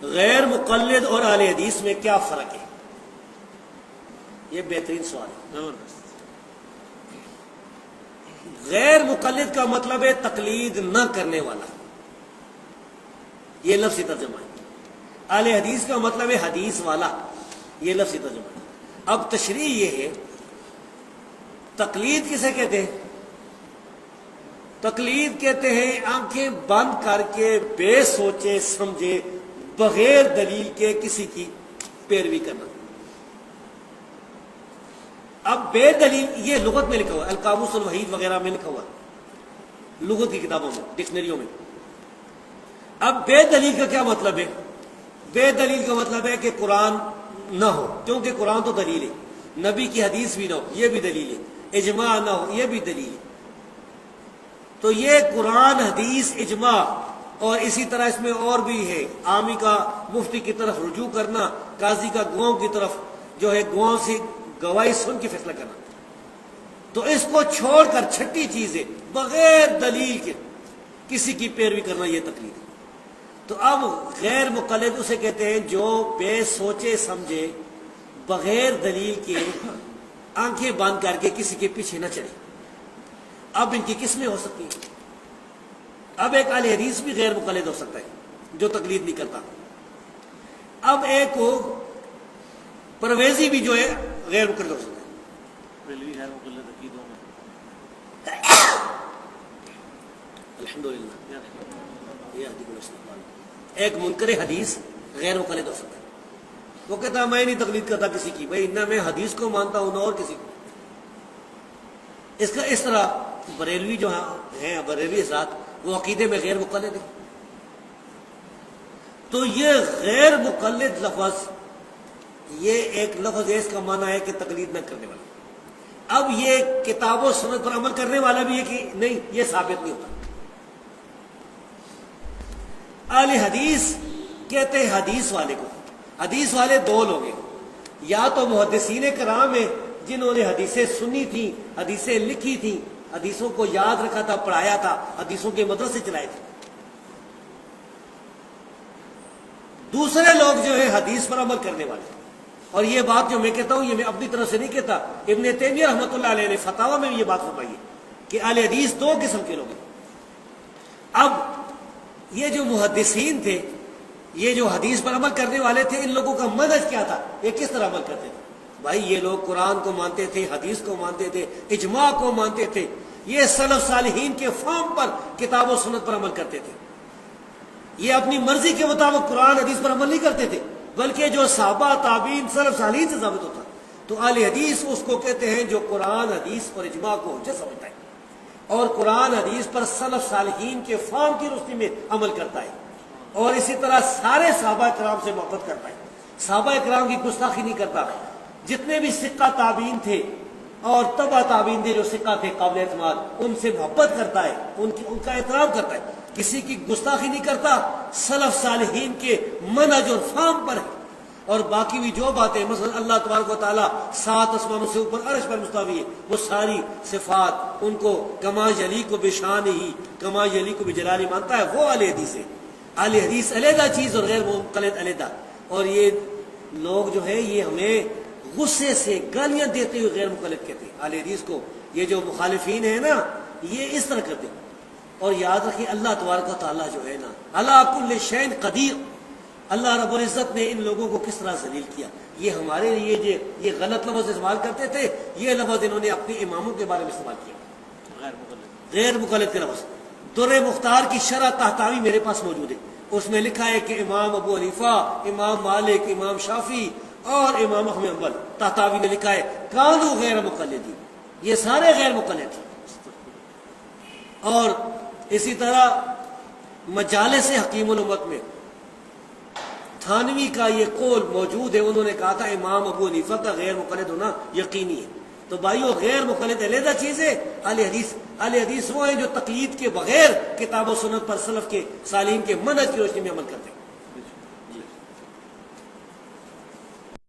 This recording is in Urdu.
غیر مقلد اور اہل حدیث میں کیا فرق ہے؟ یہ بہترین سوال ہے۔ غیر مقلد کا مطلب ہے تقلید نہ کرنے والا، یہ لفظی ترجمہ ہے۔ اہل حدیث کا مطلب ہے حدیث والا، یہ لفظی ترجمہ ہے۔ اب تشریح یہ ہے، تقلید کسے کہتے ہیں؟ تقلید کہتے ہیں آنکھیں بند کر کے بے سوچے سمجھے بغیر دلیل کے کسی کی پیروی کرنا۔ اب بے دلیل، یہ لغت میں لکھا ہوا ہے، القاموس الوحید وغیرہ میں لکھا ہوا ہے، لغت کی کتابوں میں، ڈکشنریوں میں۔ اب بے دلیل کا کیا مطلب ہے؟ بے دلیل کا مطلب ہے کہ قرآن نہ ہو، کیونکہ قرآن تو دلیل ہے، نبی کی حدیث بھی نہ ہو، یہ بھی دلیل ہے، اجماع نہ ہو، یہ بھی دلیل ہے۔ تو یہ قرآن، حدیث، اجماع، اور اسی طرح اس میں اور بھی ہے، عامی کا مفتی کی طرف رجوع کرنا، قاضی کا گواہوں کی طرف جو ہے گواہوں سے گواہی سن کے فیصلہ کرنا۔ تو اس کو چھوڑ کر چھٹی چیز ہے بغیر دلیل کے کسی کی پیروی کرنا، یہ تقلید ہے۔ تو اب غیر مقلد اسے کہتے ہیں جو بے سوچے سمجھے بغیر دلیل کے آنکھیں بند کر کے کسی کے پیچھے نہ چلے۔ اب ان کی قسمیں ہو سکتی ہیں۔ اب ایک اہل حدیث بھی غیر مقلد ہو سکتا ہے جو تقلید نہیں کرتا۔ اب ایک کو پرویزی بھی جو ہے غیر مقلد ہو سکتا ہے۔ الحمدللہ ایک منکر حدیث غیر مقلد ہو سکتا ہے، وہ کہتا ہے میں نہیں تقلید کرتا کسی کی، بھائی نہ میں حدیث کو مانتا ہوں نہ اور کسی کو۔ اس طرح بریلوی جو ہیں، بریلوی حضرات، وہ عقیدے میں غیر مقلد ہیں۔ تو یہ غیر مقلد لفظ، یہ ایک لفظ ہے، اس کا معنی ہے کہ تقلید نہ کرنے والا۔ اب یہ کتاب و سنت پر عمل کرنے والا بھی ہے کہ نہیں، یہ ثابت نہیں ہوتا۔ اہل حدیث کہتے ہیں حدیث والے کو، حدیث والے دو لوگ ہیں، یا تو محدثین کرام ہیں جنہوں نے حدیثیں سنی تھیں، حدیثیں لکھی تھیں، حدیثوں کو یاد رکھا تھا، پڑھایا تھا، حدیثوں کے مدرسے چلائے تھے۔ دوسرے لوگ جو ہے حدیث پر عمل کرنے والے، اور یہ بات جو میں کہتا ہوں یہ میں اپنی طرف سے نہیں کہتا، ابن تیمیہ رحمۃ اللہ علیہ نے فتاوی میں یہ بات فرمائی ہے کہ اہل حدیث دو قسم کے لوگ ہیں۔ اب یہ جو محدثین تھے، یہ جو حدیث پر عمل کرنے والے تھے، ان لوگوں کا منہج کیا تھا، یہ کس طرح عمل کرتے تھے؟ بھائی یہ لوگ قرآن کو مانتے تھے، حدیث کو مانتے تھے، اجماع کو مانتے تھے، یہ سلف صالحین کے فہم پر کتاب و سنت پر عمل کرتے تھے۔ یہ اپنی مرضی کے مطابق قرآن حدیث پر عمل نہیں کرتے تھے، بلکہ جو صحابہ، تابعین، سلف صالحین سے ثابت ہوتا۔ تو اہل حدیث اس کو کہتے ہیں جو قرآن حدیث اور اجماع کو حجت سمجھتا ہے اور قرآن حدیث پر سلف صالحین کے فہم کی روشنی میں عمل کرتا ہے، اور اسی طرح سارے صحابہ کرام سے محبت کرتا ہے، صحابہ کرام کی گستاخی نہیں کرتا، جتنے بھی ثقہ تابعین تھے اور تبع تابعین تھے جو ثقہ تھے قابل اعتماد، ان سے محبت کرتا ہے، ان کا احترام کرتا ہے، کسی کی گستاخی نہیں کرتا، سلف صالحین کے منہج اور فہم پر ہے۔ اور باقی بھی جو باتیں، مثلا اللہ تبارک و تعالیٰ 7 آسمانوں سے اوپر عرش پر مستوی ہے، وہ ساری صفات ان کو کما یلیق بشان ہی کما یلیق بجلالہ مانتا ہے، وہ اہل حدیث ہے۔ اہل حدیث علیحدہ چیز اور غیر مقلد علیحدہ۔ اور یہ لوگ جو ہے یہ ہمیں غصے سے گالیاں دیتے ہوئے غیر مقلد کہتے ہیں اہل حدیث کو، یہ جو مخالفین ہیں نا، یہ اس طرح کرتے ہیں۔ اور یاد رکھیں اللہ تبارک و تعالیٰ جو ہے نا، علی کل شیء قدیر، اللہ رب العزت نے ان لوگوں کو کس طرح ذلیل کیا۔ یہ ہمارے لیے یہ غلط لفظ استعمال کرتے تھے، یہ لفظ انہوں نے اپنے اماموں کے بارے میں استعمال کیا، غیر مقلد کے لفظ۔ در مختار کی شرح تحتاوی میرے پاس موجود ہے، اس میں لکھا ہے کہ امام ابو حنیفہ، امام مالک، امام شافعی اور امام احمد بن حنبل، تحتاوی نے لکھا ہے کانوا غیر مقلدین، یہ سارے غیر مقلد ہیں۔ اور اسی طرح مجالس حکیم الامت میں تھانوی کا یہ قول موجود ہے، انہوں نے کہا تھا امام ابو حنیفہ کا غیر مقلد ہونا یقینی ہے۔ تو بھائیو غیر مقلد علیحدہ چیز ہے، اہل حدیث وہ ہیں جو تقلید کے بغیر کتاب و سنت پر سلف کے صالحین کے منہج کی روشنی میں عمل کرتے ہیں۔